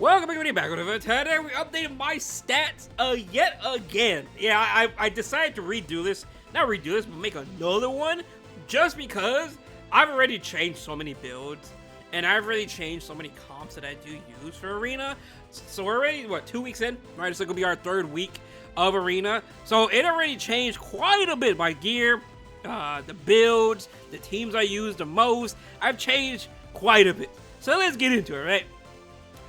Welcome everybody back with a video. Today we updated my stats yet again. Yeah, I decided to redo this. Not redo this, but make another one. Just because I've already changed so many builds. And I've already changed so many comps that I do use for Arena. So we're already, what, 2 weeks in? Right, it's going to be our 3rd week of Arena. So it already changed quite a bit. My gear, the builds, the teams I use the most. I've changed quite a bit. So let's get into it, right?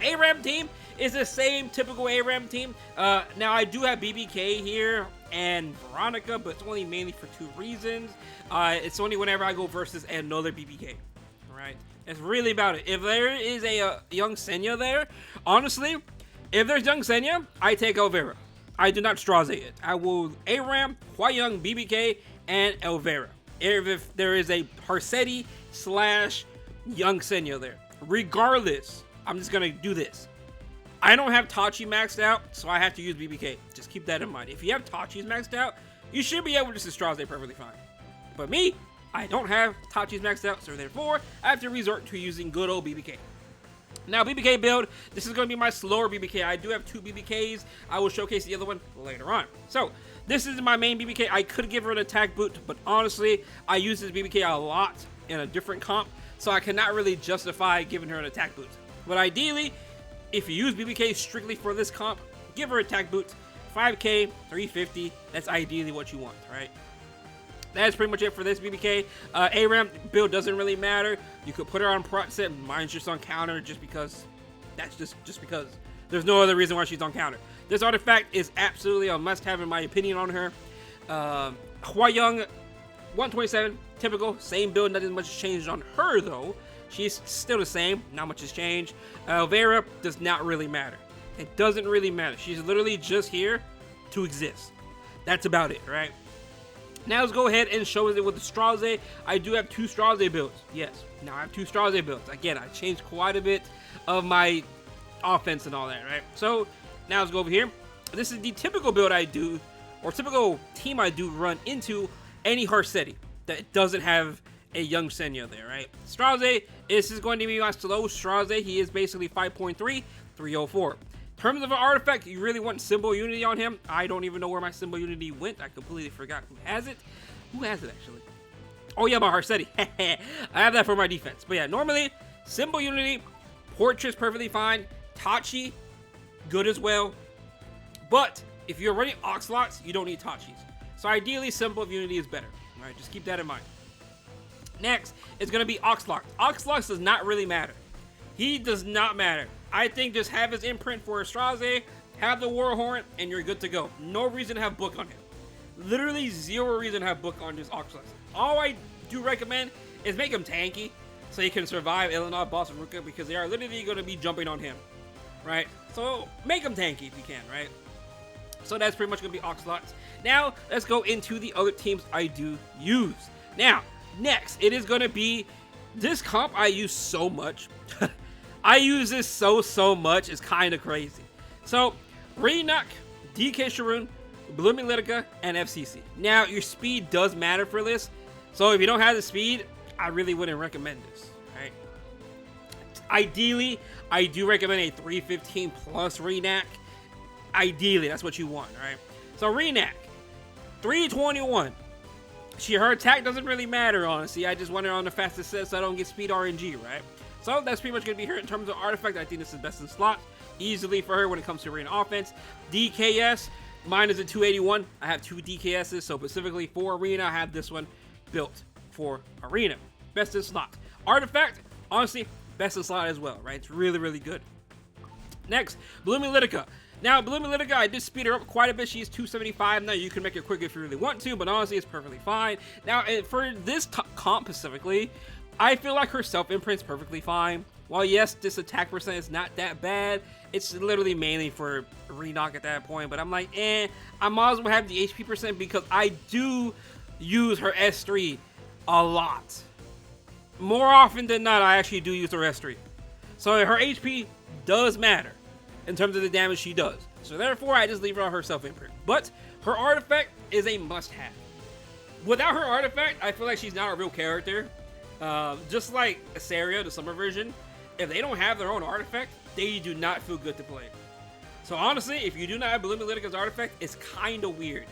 ARAM team is the same typical ARAM team. Now I do have BBK here and Veronica, but it's only mainly for 2 reasons. It's only whenever I go versus another BBK, right? That's really about it. If there is a young Senya there, honestly, if there's young Senya, I take Elvira. I do not Straze it. I will ARAM, Hua Young, BBK, and Elvira. If there is a Harsetti / young Senya there, regardless, I'm just gonna do this. I don't have Tachi maxed out, so I have to use BBK. Just keep that in mind. If you have Tachi's maxed out, you should be able to just Straze perfectly fine. But me, I don't have Tachi's maxed out, so therefore, I have to resort to using good old BBK. Now, BBK build, this is going to be my slower BBK. I do have 2 BBKs. I will showcase the other one later on. So, this is my main BBK. I could give her an attack boot, but honestly, I use this BBK a lot in a different comp, so I cannot really justify giving her an attack boot. But ideally, if you use BBK strictly for this comp, give her attack boots, 5k, 350, that's ideally what you want, right? That's pretty much it for this BBK. ARAM build doesn't really matter. You could put her on prot set, mine's just on counter just because, that's just because. There's no other reason why she's on counter. This artifact is absolutely a must-have in my opinion on her. Hua Young, 127, typical, same build, nothing much has changed on her though. She's still the same, not much has changed. Elvira does not really matter. It doesn't really matter. She's literally just here to exist. That's about it, right? Now let's go ahead and show it with the Straze. I do have 2 Straze builds. Yes, now I have 2 Straze builds. Again, I changed quite a bit of my offense and all that, right? So now let's go over here. This is the typical build I do, or typical team I do run into any Harsetti that doesn't have a young Senya there, right? Straze, this is going to be my slow Straze. He is basically 5.3, 304. In terms of an artifact, you really want symbol unity on him. I don't even know where my symbol unity went. I completely forgot who has it. Who has it, actually? Oh, yeah, my Harsetti. I have that for my defense. But yeah, normally, symbol unity, portrait's perfectly fine. Tachi, good as well. But if you're running Oxlots, you don't need Tachis. So ideally, symbol of unity is better. All right, just keep that in mind. Next, it's going to be Oxlock. Oxlock does not really matter. He does not matter. I think just have his imprint for a Straze, have the Warhorn, and you're good to go. No reason to have book on him. Literally 0 reason to have book on this Oxlock. All I do recommend is make him tanky so he can survive Illinois, Boss, and Ruka because they are literally going to be jumping on him, right? So make him tanky if you can, right? So that's pretty much going to be Oxlots. Now, let's go into the other teams I do use. Now, next, it is going to be this comp I use so much. I use this so much. It's kind of crazy. So, Renak, DK Sharoon, Blooming Litica, and FCC. Now, your speed does matter for this. So, if you don't have the speed, I really wouldn't recommend this. Right? Ideally, I do recommend a 315 plus Renak. Ideally, that's what you want, right? So, Renak, 321. Her attack doesn't really matter, honestly. I just want her on the fastest set so I don't get speed RNG, right? So that's pretty much going to be her in terms of artifact. I think this is best in slot. Easily for her when it comes to arena offense. DKS, mine is a 281. I have 2 DKSs, so specifically for arena, I have this one built for arena. Best in slot. Artifact, honestly, best in slot as well, right? It's really, really good. Next, Blooming Litica. Now, Blooming Litica, I did speed her up quite a bit. She's 275. Now, you can make it quicker if you really want to, but honestly, it's perfectly fine. Now, for this comp specifically, I feel like her self-imprint's perfectly fine. While, yes, this attack percent is not that bad, it's literally mainly for Renak at that point. But I'm like, I might as well have the HP percent because I do use her S3 a lot. More often than not, I actually do use her S3. So, her HP does matter in terms of the damage she does. So therefore, I just leave her on her self-imprint. But her artifact is a must-have. Without her artifact, I feel like she's not a real character. Just like Asaria, the summer version, if they don't have their own artifact, they do not feel good to play. So honestly, if you do not have Bloomy artifact, it's kind of weird.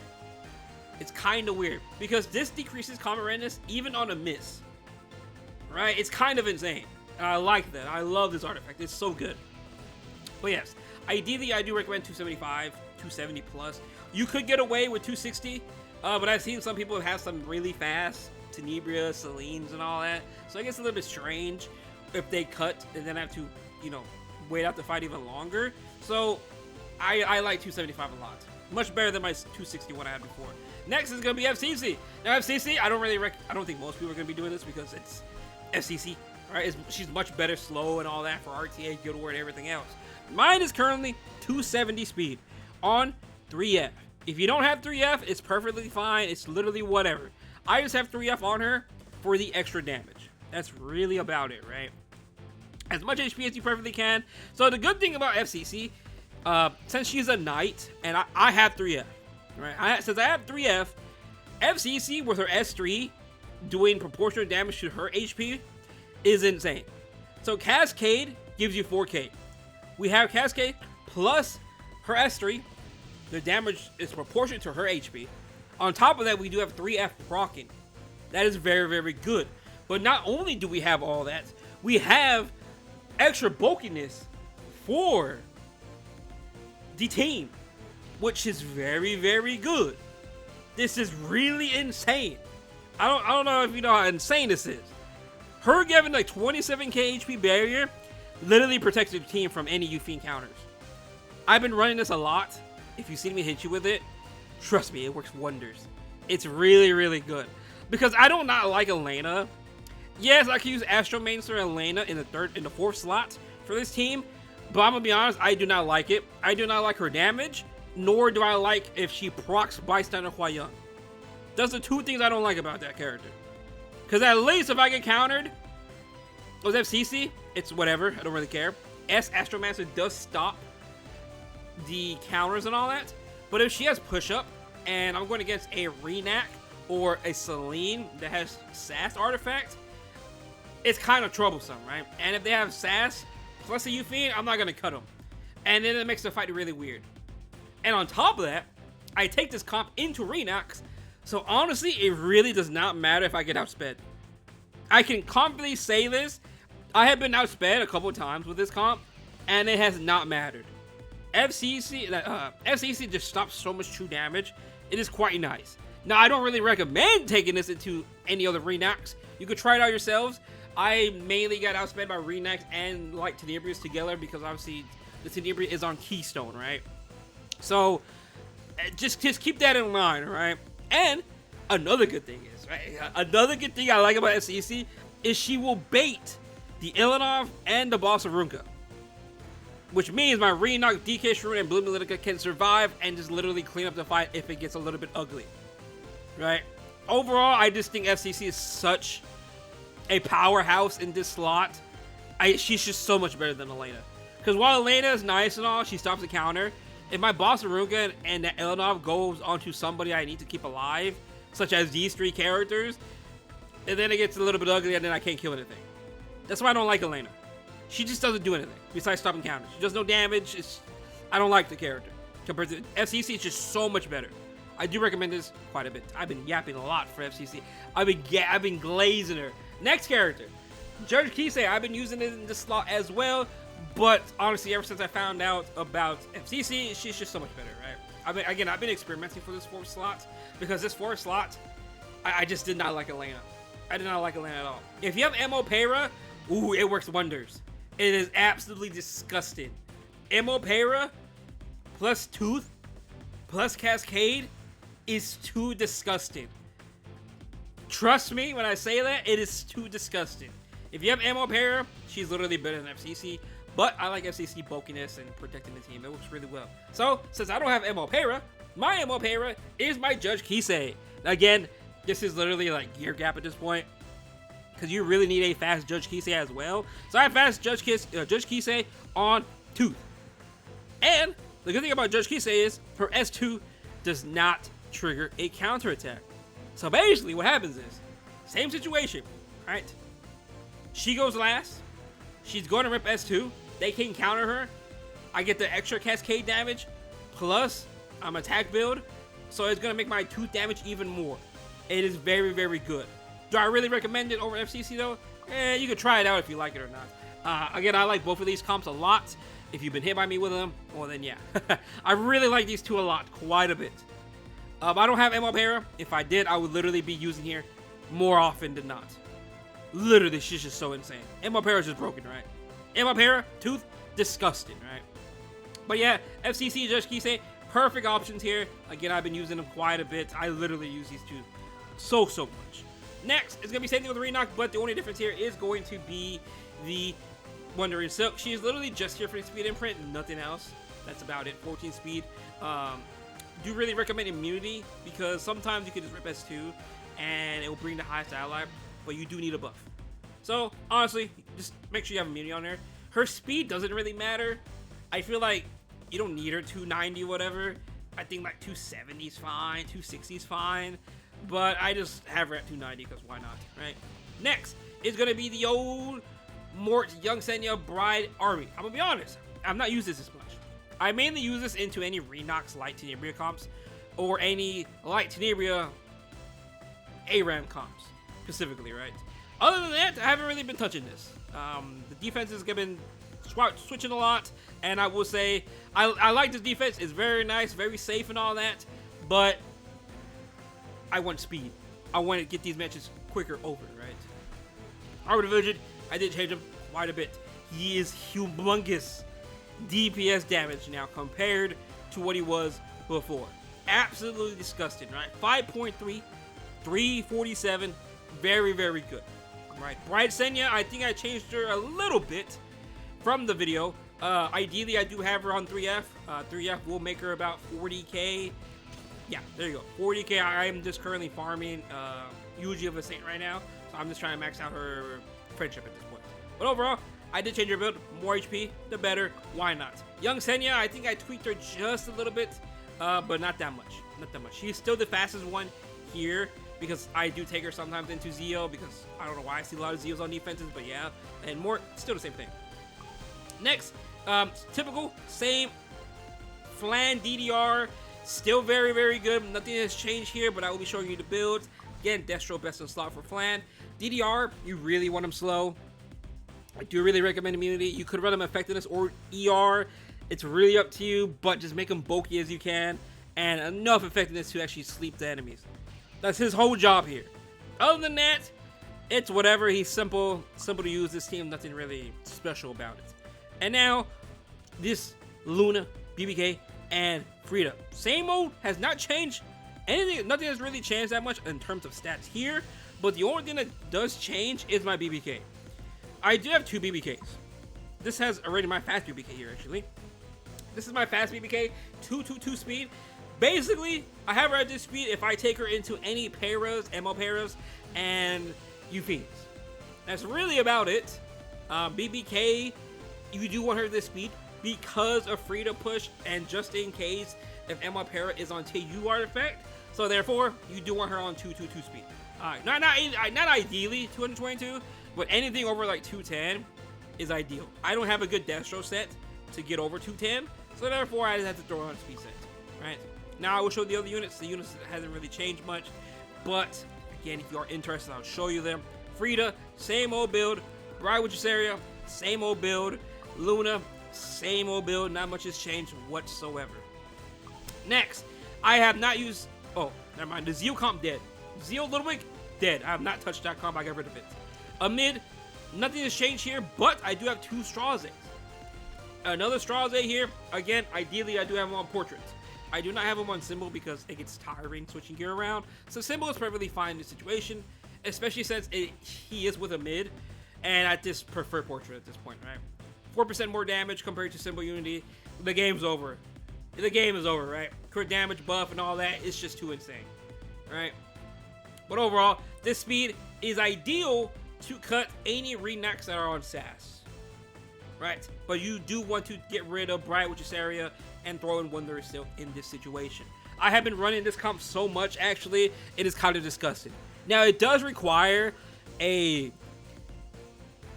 It's kind of weird because this decreases combat readiness even on a miss. Right? It's kind of insane. And I like that. I love this artifact. It's so good. But yes, ideally I do recommend 275, 270 plus. You could get away with 260, but I've seen some people have some really fast Tenebria, Selines, and all that. So I guess it's a little bit strange if they cut and then have to, you know, wait out the fight even longer. So I like 275 a lot. Much better than my 261 I had before. Next is going to be FCC. Now FCC, I don't think most people are going to be doing this because it's FCC, right? She's much better slow and all that for RTA, Guild War, and everything else. Mine is currently 270 speed on 3F. If you don't have 3F, it's perfectly fine. It's literally whatever. I just have 3F on her for the extra damage. That's really about it, right? As much HP as you perfectly can. So the good thing about FCC, since she's a knight, and I have 3F, right? Since I have 3F, FCC with her S3 doing proportional damage to her HP is insane. So Cascade gives you 4K. We have Cascade plus her S3. The damage is proportionate to her HP. On top of that, we do have 3F proccing. That is very, very good. But not only do we have all that, we have extra bulkiness for the team, which is very, very good. This is really insane. I don't know if you know how insane this is. Her giving like 27k HP barrier literally protects the team from any UF encounters. I've been running this a lot. If you see me hit you with it, trust me, it works wonders. It's really, really good. Because I do not like Elena. Yes, I can use Astro Mainster Elena in the fourth slot for this team, but I'm gonna be honest, I do not like it. I do not like her damage, nor do I like if she procs Bystander Huayang. Those are two things I don't like about that character. Because at least if I get countered with FCC, it's whatever, I don't really care. Astromancer does stop the counters and all that, but if she has push-up, and I'm going against a Renak or a Celine that has Sass artifact, it's kind of troublesome, right? And if they have Sass plus a Ufine, I'm not going to cut them. And then it makes the fight really weird. And on top of that, I take this comp into Renak, so honestly, it really does not matter if I get outsped. I can confidently say this. I have been outsped a couple times with this comp, and it has not mattered. FCC just stops so much true damage. It is quite nice. Now, I don't really recommend taking this into any other Renaks. You could try it out yourselves. I mainly got outsped by Renaks and like Tenebria's together because obviously the Tenebria is on Keystone, right? So just keep that in mind, right? And another good thing is, right? Another good thing I like about FCC is she will bait the Ilanov and the Boss of Runka. Which means my Renak, DK Shroon, and Blue Militica can survive and just literally clean up the fight if it gets a little bit ugly. Right? Overall, I just think FCC is such a powerhouse in this slot. She's just so much better than Elena. Because while Elena is nice and all, she stops the counter. If my Boss of Runka and the Ilanov goes onto somebody I need to keep alive, such as these three characters, and then it gets a little bit ugly and then I can't kill anything. That's why I don't like Elena. She just doesn't do anything besides stopping counters. She does no damage. I don't like the character. Compared to FCC, it's just so much better. I do recommend this quite a bit. I've been yapping a lot for FCC. I've been glazing her. Next character, Judge Kise. I've been using it in this slot as well. But honestly, ever since I found out about FCC, she's just so much better, right? I've been experimenting for this fourth slot because this fourth slot, I just did not like Elena. I did not like Elena at all. If you have Mo Pera, ooh, it works wonders. It is absolutely disgusting. Mo Pera plus Tooth plus Cascade is too disgusting. Trust me when I say that, it is too disgusting. If you have Mo Pera, she's literally better than FCC. But I like FCC bulkiness and protecting the team. It works really well. So, since I don't have Mo Pera, my Mo Pera is my Judge Kise. Again, this is literally like gear gap at this point. Because you really need a fast Judge Kise as well. So I have fast Judge Kise on Tooth. And the good thing about Judge Kise is her S2 does not trigger a counterattack. So basically what happens is, same situation, right? She goes last. She's going to rip S2. they can counter her. I get the extra cascade damage, plus I'm attack build, so it's gonna make my tooth damage even more. It is very, very good. Do I really recommend it over FCC though? You can try it out if you like it or not. Again, I like both of these comps a lot. If you've been hit by me with them, well then yeah. I really like these two a lot, quite a bit. I don't have ML Para. If I did, I would literally be using here more often than not. Literally, this shit's just so insane. ML Para is just broken, right? ML Para, tooth, disgusting, right? But yeah, FCC, Judge Kise, perfect options here. Again, I've been using them quite a bit. I literally use these two so much. Next, it's going to be same thing with Renak, but the only difference here is going to be the Wandering Silk. She is literally just here for the speed imprint, nothing else. That's about it. 14 speed. Do really recommend immunity, because sometimes you can just rip S2 and it will bring the highest ally, but you do need a buff. So, honestly, just make sure you have immunity on her. Her speed doesn't really matter. I feel like you don't need her 290 whatever. I think like 270 is fine, 260 is fine, but I just have her at 290 because why not, right? Next is going to be the old Mort Young Senya Bride Army. I'm going to be honest, I've not used this as much. I mainly use this into any Renox Light Tenebria comps or any Light Tenebria ARAM comps specifically, right? Other than that, I haven't really been touching this. The defense has been switching a lot, and I will say I like this defense. It's very nice, very safe and all that, but I want speed. I want to get these matches quicker over, right? Arbor Division, I did change him quite a bit. He is humongous DPS damage now compared to what he was before. Absolutely disgusting, right? 5.3, 347, very, very good. Right, Bride Senya, I think I changed her a little bit from the video. Ideally, I do have her on 3F. 3F will make her about 40k. Yeah, there you go, 40k. I am just currently farming Yuji of a Saint right now, so I'm just trying to max out her friendship at this point. But overall, I did change her build. More HP, the better. Why not? Young Senya, I think I tweaked her just a little bit, but not that much. Not that much. She's still the fastest one here, because I do take her sometimes into Zeo, because I don't know why I see a lot of Zeos on defenses, but yeah. And more, still the same thing. Next, typical, same Flan DDR, still very, very good. Nothing has changed here, but I will be showing you the builds. Again, Destro best in slot for Flan. DDR, you really want him slow. I do really recommend immunity. You could run him effectiveness or ER. It's really up to you, but just make him bulky as you can, and enough effectiveness to actually sleep the enemies. That's his whole job here. Other than that, it's whatever. He's simple to use. This team, nothing really special about it. And now, this Luna, BBK, and Frida. Same old, has not changed anything. Nothing has really changed that much in terms of stats here. But the only thing that does change is my BBK. I do have two BBKs. This has already my fast BBK here, actually. This is my fast BBK, 222 speed. Basically, I have her at this speed if I take her into any paras, ML paras, and UFs. That's really about it. BBK, you do want her at this speed because of Frida push, and just in case if ML para is on TU artifact. So therefore, you do want her on 222 speed. Not ideally 222, but anything over like 210 is ideal. I don't have a good Destro set to get over 210, so therefore I just have to throw her on speed set, right? Now I will show the other units. The units hasn't really changed much, but again, if you are interested, I'll show you them. Frida, same old build. Bride with Jusaria, same old build. Luna, same old build. Not much has changed whatsoever. Next, I have not used. Oh, never mind. The Zeo comp dead. Zeo Ludwig dead. I have not touched that comp. I got rid of it. Amid, nothing has changed here, but I do have two Straze. Another Straze here. Again, ideally, I do have him on portrait. I do not have him on symbol because it gets tiring switching gear around. So symbol is perfectly fine in this situation, especially since he is with a mid, and I just prefer portrait at this point, right? 4% more damage compared to symbol unity. The game's over. The game is over, right? Crit damage buff and all that, it's just too insane, right? But overall, this speed is ideal to cut any Renaks that are on SAS, right? But you do want to get rid of Bright Witch's area and throw in Wonder Silk in this situation. I have been running this comp so much, actually, it is kind of disgusting. Now, it does require a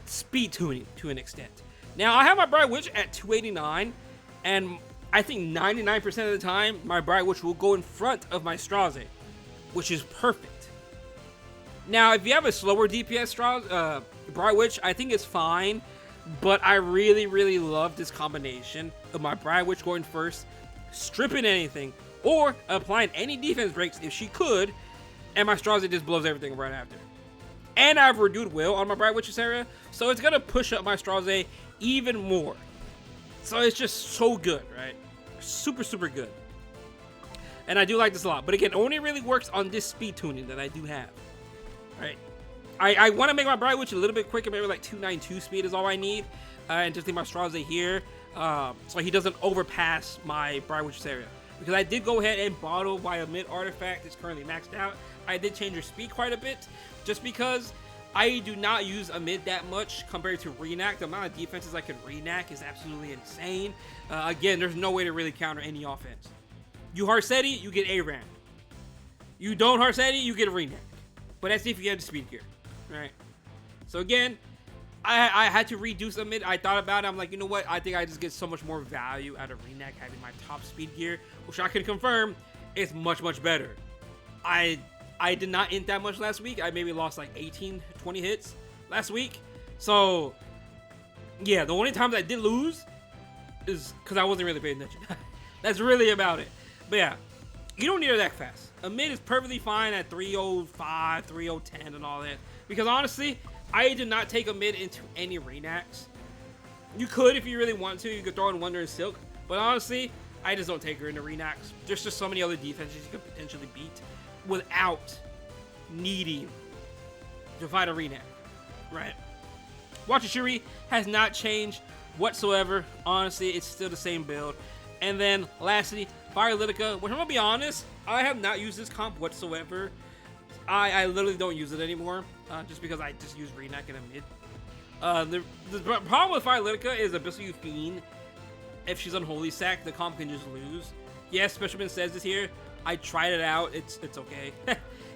speed tuning to an extent. Now, I have my Bright Witch at 289, and I think 99% of the time, my Bright Witch will go in front of my Straze, which is perfect. Now, if you have a slower DPS Straze, Bright Witch, I think it's fine, but I really, really love this combination of my Bright Witch going first, stripping anything, or applying any defense breaks if she could, and my Straze just blows everything right after. And I have Renewed Will on my Bright Witch's area, so it's going to push up my Straze even more. So it's just so good, right? Super, super good. And I do like this a lot. But again, it only really works on this speed tuning that I do have. Right? I want to make my Bright Witch a little bit quicker, maybe like 292 speed is all I need. And just leave my Straze here, so he doesn't overpass my Bright Witch's area. Because I did go ahead and bottle by a mid artifact. It's currently maxed out. I did change her speed quite a bit, just because I do not use a mid that much compared to Renak. The amount of defenses I can Renak is absolutely insane. Again, there's no way to really counter any offense. You Harseti, you get A-Ram. You don't Harseti, you get a Renak. But that's if you have the speed gear, right? So again, I had to reduce a mid. I thought about it. I'm like, you know what? I think I just get so much more value out of Renak having my top speed gear, which I can confirm is much, much better. I did not int that much last week. I maybe lost like 18, 20 hits last week. So, yeah, the only times I did lose is because I wasn't really paying attention. That's really about it. But yeah, you don't need her that fast. A mid is perfectly fine at 305, 3010 and all that. Because honestly, I did not take a mid into any Renaks. You could if you really want to. You could throw in Wonder and Silk. But honestly, I just don't take her into Renaks. There's just so many other defenses you could potentially beat without needing to fight a Renak, right? Watcher Shuri has not changed whatsoever. Honestly, it's still the same build. And then lastly, Firelytica, which I'm gonna be honest, I have not used this comp whatsoever. I literally don't use it anymore, just because I just use Renak in a mid. The problem with Firelytica is Abyssal Fiend. If she's Unholy Sack, the comp can just lose. Yes, Specialman says this here. I tried it out. It's okay.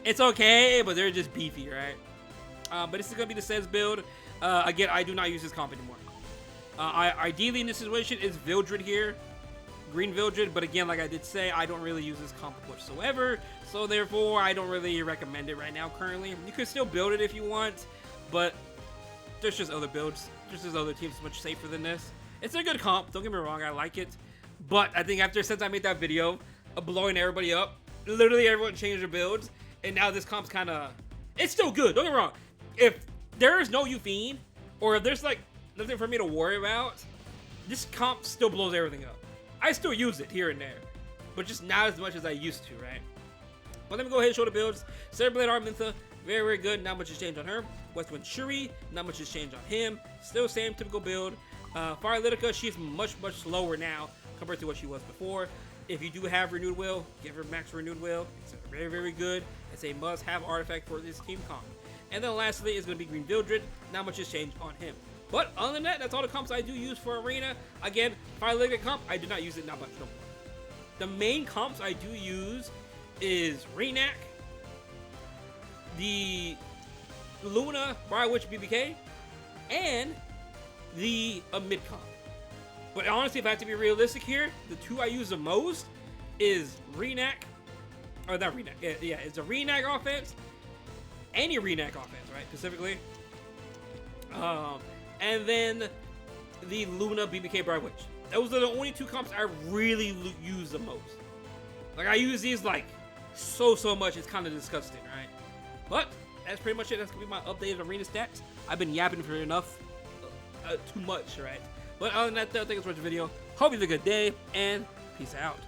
It's okay, but they're just beefy, right? But this is gonna be the Says build. Again, I do not use this comp anymore. Ideally, in this situation, is Vildred here. Green Vildred, but again, like I did say, I don't really use this comp whatsoever, so therefore I don't really recommend it right now currently. You could still build it if you want, but there's just other builds. There's just other teams much safer than this. It's a good comp, don't get me wrong, I like it, but I think since I made that video of blowing everybody up, literally everyone changed their builds, and now this comp's kind of, it's still good, don't get me wrong. If there is no Fiend, or if there's like nothing for me to worry about, this comp still blows everything up. I still use it here and there, but just not as much as I used to, right? But let me go ahead and show the builds. Cereblade Armintha, very, very good. Not much has changed on her. Westwind Shuri, not much has changed on him. Still same typical build. Firelytica, she's much, much slower now compared to what she was before. If you do have Renewed Will, give her max Renewed Will. It's very, very good. It's a must-have artifact for this team comp. And then lastly is going to be Green Vildred. Not much has changed on him. But other than that, that's all the comps I do use for Arena. Again, Firelytica comp, I do not use it not much no more. The main comps I do use is Renak, the Luna Bright Witch BBK, and the mid comp. But honestly, if I have to be realistic here, the two I use the most is Renak, or not Renak, yeah, it's a Renak offense, any Renak offense, right, specifically. And then the Luna BBK Bright Witch. Those are the only two comps I really use the most. Like, I use these like so much, it's kind of disgusting, right? But that's pretty much it. That's gonna be my updated arena stats. I've been yapping for enough, too much, right? But other than that, though, thanks for watching the video. Hope you have a good day, and peace out.